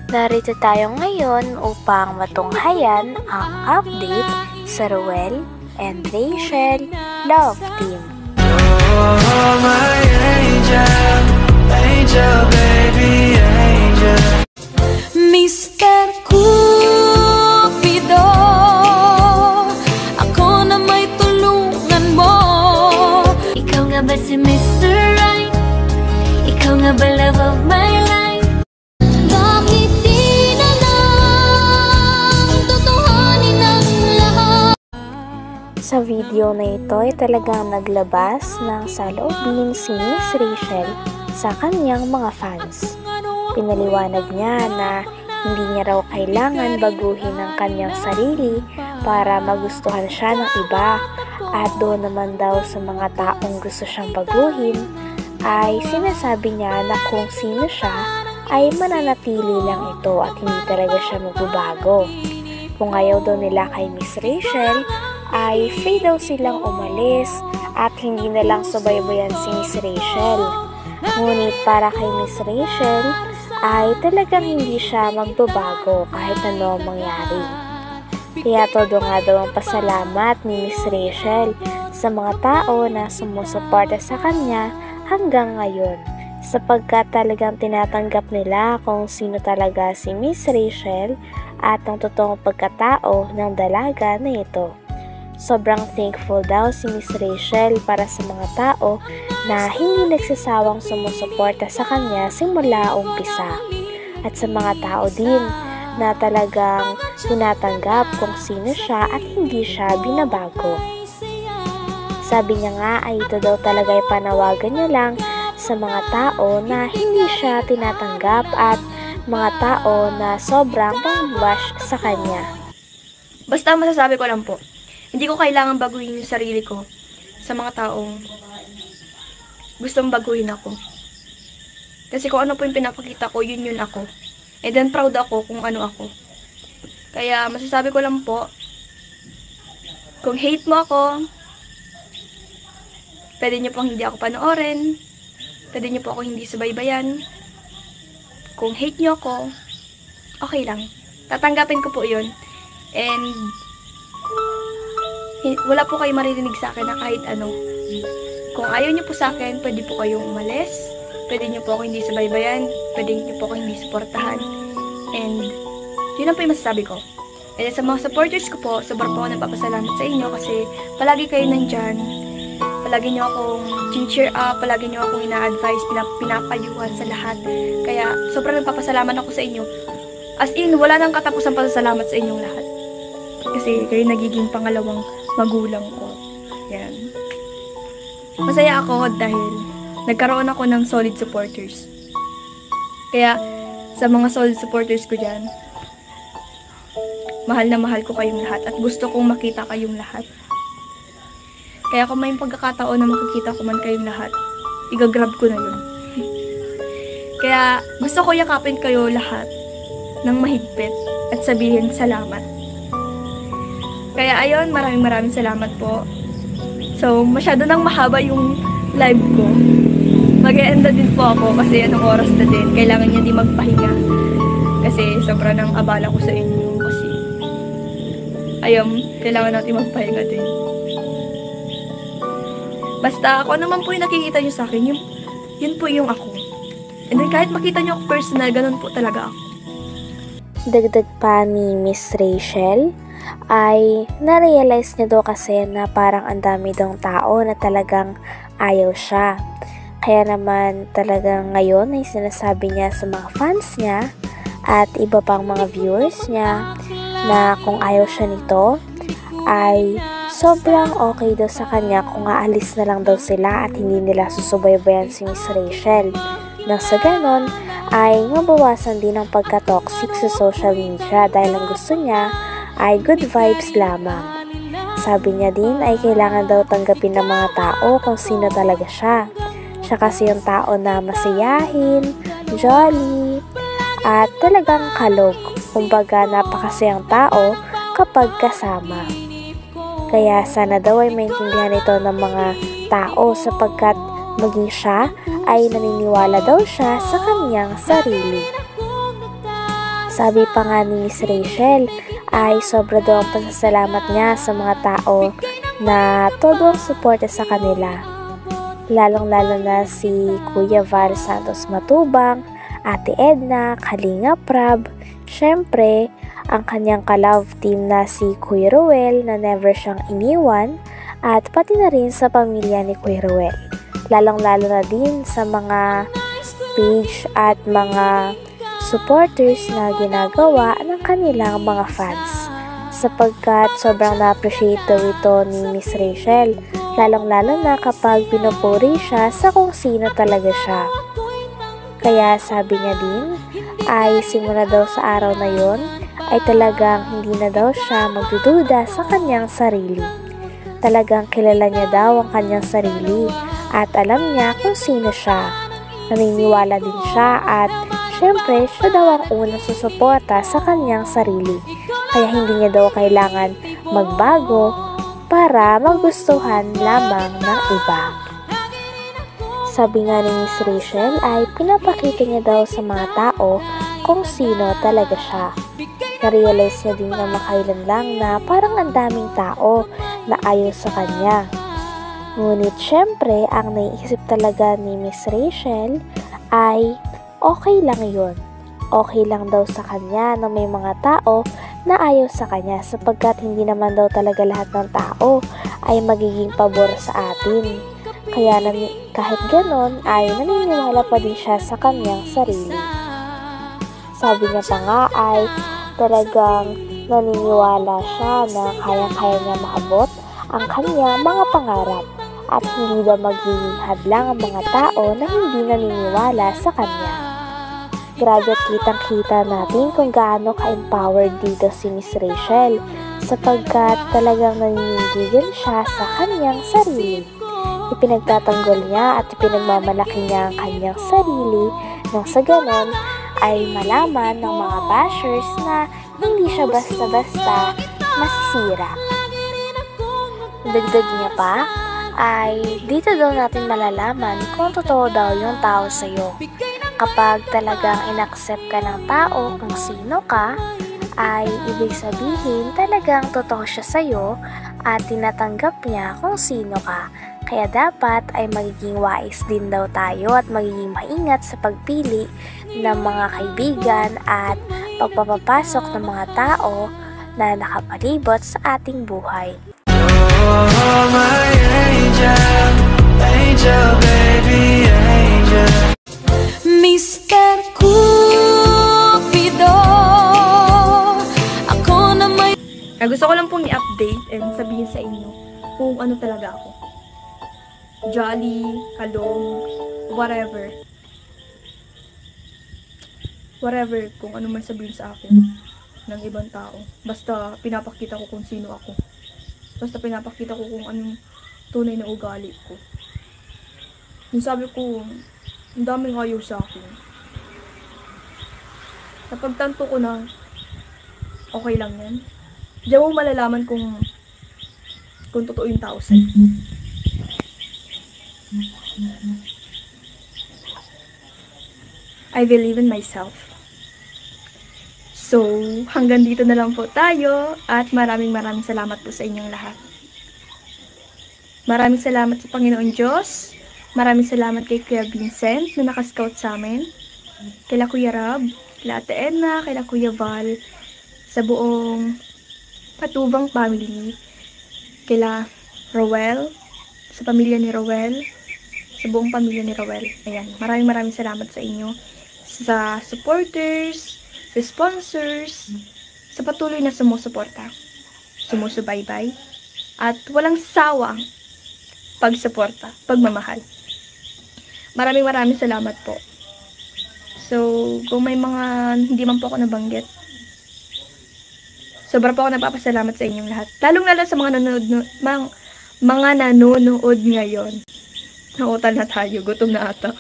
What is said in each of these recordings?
Narito tayo ngayon upang matunghayan ang update sa Ruel and Rachel Love Team. Oh, my angel, angel, baby, angel. Mr. Cupido, ako na may tulungan mo. Ikaw nga ba si Mr. Right? Ikaw nga ba love of my life? Bakit di na lang tutuhanin ang lahat? Sa video na ito ay talagang naglabas ng saloobin si Miss Rachel sa kanyang mga fans. Pinaliwanag niya na hindi niya raw kailangan baguhin ang kanyang sarili para magustuhan siya ng iba, at doon naman daw sa mga taong gusto siyang baguhin ay sinasabi niya na kung sino siya ay mananatili lang ito at hindi talaga siya magbabago. Kung ayaw daw nila kay Miss Rachel ay free daw silang umalis at hindi na lang subaybayan si Miss Rachel. Ngunit para kay Miss Rachel ay talagang hindi siya magbabago kahit ano mangyari. Kaya todo nga daw ang pasalamat ni Miss Rachel sa mga tao na sumusuporta sa kanya hanggang ngayon, sapagkat talagang tinatanggap nila kung sino talaga si Miss Rachel at ang totoong pagkatao ng dalaga na ito. Sobrang thankful daw si Miss Rachel para sa mga tao na hindi nagsasawang sumusuporta sa kanya simula umpisa, at sa mga tao din na talagang tinatanggap kung sino siya at hindi siya binabago. Sabi niya nga ay ito daw talaga ay panawagan niya lang sa mga tao na hindi siya tinatanggap at mga tao na sobrang pang-bash sa kanya. Basta masasabi ko lang po, hindi ko kailangan baguhin yung sarili ko sa mga taong gustong baguhin ako. Kasi kung ano po yung pinapakita ko, yun ako. And then proud ako kung ano ako. Kaya masasabi ko lang po, kung hate mo ako, pwede nyo pong hindi ako panoorin, pwede nyo po ako hindi subaybayan. Kung hate nyo ako, okay lang. Tatanggapin ko po yun. And wala po kayo maririnig sa akin na kahit ano. Kung ayaw nyo po sa akin, pwede po kayong umalis. Pwede nyo po ako hindi subaybayan. Pwede nyo po ako hindi suportahan. And yun ang po yung masasabi ko. And sa mga supporters ko po, sobrang po ako nagpapasalamat sa inyo kasi palagi kayo nandyan. Palagi nyo akong cheer up, palagi nyo akong ina-advise, pinapayuhan sa lahat. Kaya sobrang nagpapasalamat ako sa inyo. As in, wala nang katapusang pasasalamat sa inyong lahat. Kasi kayo nagiging pangalawang magulang ko. Yan. Masaya ako dahil nagkaroon ako ng solid supporters. Kaya sa mga solid supporters ko dyan, mahal na mahal ko kayong lahat at gusto kong makita kayong lahat. Kaya kung may pagkakataon na makikita ko man kayong lahat, igagrab ko na yun. Kaya gusto ko yakapin kayo lahat ng mahigpit at sabihin salamat. Kaya ayun, maraming salamat po. So, masyado nang mahaba yung live ko. Mag-e-end na din po ako kasi anong oras na din. Kailangan niya di magpahinga. Kasi sobra nang abala ko sa inyo. Kasi, ayun, kailangan natin magpahinga din. Basta ako naman po yung nakikita nyo sa akin, yun po yung ako. And then kahit makita nyo ako personal, ganun po talaga ako. Dagdag pa ni Miss Rachel ay na-realize niya daw kasi na parang ang dami daw tao na talagang ayaw siya. Kaya naman talagang ngayon ay sinasabi niya sa mga fans niya at iba pang mga viewers niya na kung ayaw siya nito ay sobrang okay daw sa kanya kung aalis na lang daw sila at hindi nila susubaybayan si Miss Rachel. Nang sa ganon ay mabawasan din ang pagka-toxic sa social media dahil ang gusto niya ay good vibes lamang. Sabi niya din ay kailangan daw tanggapin ng mga tao kung sino talaga siya. Siya kasi yung tao na masiyahin, jolly, at talagang kalog. Kumbaga napakasayang tao kapag kasama. Kaya sana daw ay maintindihan ito ng mga tao sapagkat maging siya ay naniniwala daw siya sa kanyang sarili. Sabi pa nga ni Miss Rachel ay sobra daw ang pasasalamat niya sa mga tao na todo ang suporta sa kanila. Lalong-lalo na si Kuya Val Santos Matubang, Ate Edna, Kalinga Prab, syempre ang kanyang ka-love team na si Kuya Ruel na never siyang iniwan, at pati na rin sa pamilya ni Kuya Ruel. Lalong-lalo na din sa mga page at mga supporters na ginagawa ng kanilang mga fans, sapagkat sobrang na-appreciate ito ni Miss Rachel, lalong-lalo na kapag pinupuri siya sa kung sino talaga siya. Kaya sabi niya din ay simula daw sa araw na yon ay talagang hindi na daw siya magdududa sa kanyang sarili. Talagang kilala niya daw ang kanyang sarili at alam niya kung sino siya. Naniniwala din siya at syempre, siya daw ang unang susuporta sa kanyang sarili. Kaya hindi niya daw kailangan magbago para magustuhan lamang ng iba. Sabi nga ni Miss Rachel ay pinapakita niya daw sa mga tao kung sino talaga siya. Na-realize niya din na makailan lang na parang ang daming tao na ayaw sa kanya. Ngunit syempre, ang naiisip talaga ni Miss Rachel ay okay lang yun. Okay lang daw sa kanya na may mga tao na ayaw sa kanya, sapagkat hindi naman daw talaga lahat ng tao ay magiging pabor sa atin. Kaya kahit ganon ay naniniwala pa din siya sa kanyang sarili. Sabi niya pa nga ay talagang naniniwala siya na kayang-kaya niya maabot ang kanyang mga pangarap at hindi daw magiging hadlang ang mga tao na hindi naniniwala sa kanya. Grabe, kitang-kita natin kung gaano ka-empowered dito si Miss Rachel, sapagkat talagang naninindigan siya sa kanyang sarili. Ipinagtatanggol niya at ipinagmamalaki niya ang kanyang sarili nang sa ganon ay malaman ng mga bashers na hindi siya basta-basta masisira. Dagdag niya pa ay dito daw natin malalaman kung totoo daw yung tao sa'yo. Kapag talagang inaccept ka ng tao kung sino ka, ay ibig sabihin talagang totoo siya sa'yo at tinatanggap niya kung sino ka. Kaya dapat ay magiging wise din daw tayo at magiging maingat sa pagpili ng mga kaibigan at pagpapapasok ng mga tao na nakapalibot sa ating buhay. Oh, my angel, angel, baby, angel. Mr. Cupido, ako na may... Gusto ko lang pong i-update and sabihin sa inyo kung ano talaga ako. Jolly, kalong, whatever. Whatever, kung ano man sabihin sa akin ng ibang tao. Basta pinapakita ko kung sino ako. Basta pinapakita ko kung anong tunay na ugali ko. Yung sabi ko, ang daming ayaw sa akin. Napagtanto ko na okay lang yan. Diyan mo malalaman kung totoo yung tao sa'yo. I believe in myself. So, hanggang dito na lang po tayo at maraming salamat po sa inyong lahat. Maraming salamat sa Panginoon Diyos. Maraming salamat kay Kuya Vincent na nakascout sa amin. Kila Kuya Rab, kila Ate Edna, kila Kuya Val, sa buong Patubang family. Kila Rowel, sa pamilya ni Rowel, sa buong pamilya ni Rowel. Ayan, maraming salamat sa inyo. Sa supporters, sa sponsors, sa patuloy na sumusuporta, sumusubaybay, at walang sawang pagsuporta, pagmamahal. Maraming salamat po. So, kung may mga hindi man po ako nabanggit, sobra po ako nagpapasalamat sa inyong lahat. Lalong-lalo sa mga nanonood ngayon. Nautal na tayo, gutom na ata.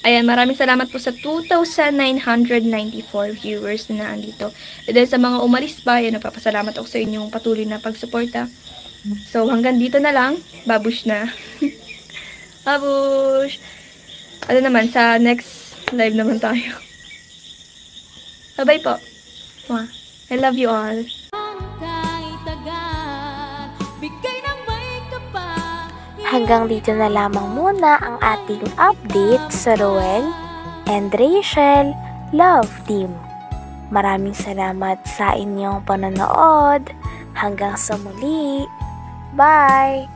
Ayan, maraming salamat po sa 2,994 viewers na nandito. And then sa mga umalis pa, ayan, nagpapasalamat ako sa inyong patuloy na pagsuporta. So, hanggang dito na lang. Babush na. Babush! Ano naman, sa next live naman tayo. Bye-bye po. Mwah. I love you all. Hanggang dito na lamang muna ang ating update sa Roel and Rachel Love Team. Maraming salamat sa inyong panonood. Hanggang sa muli. Bye!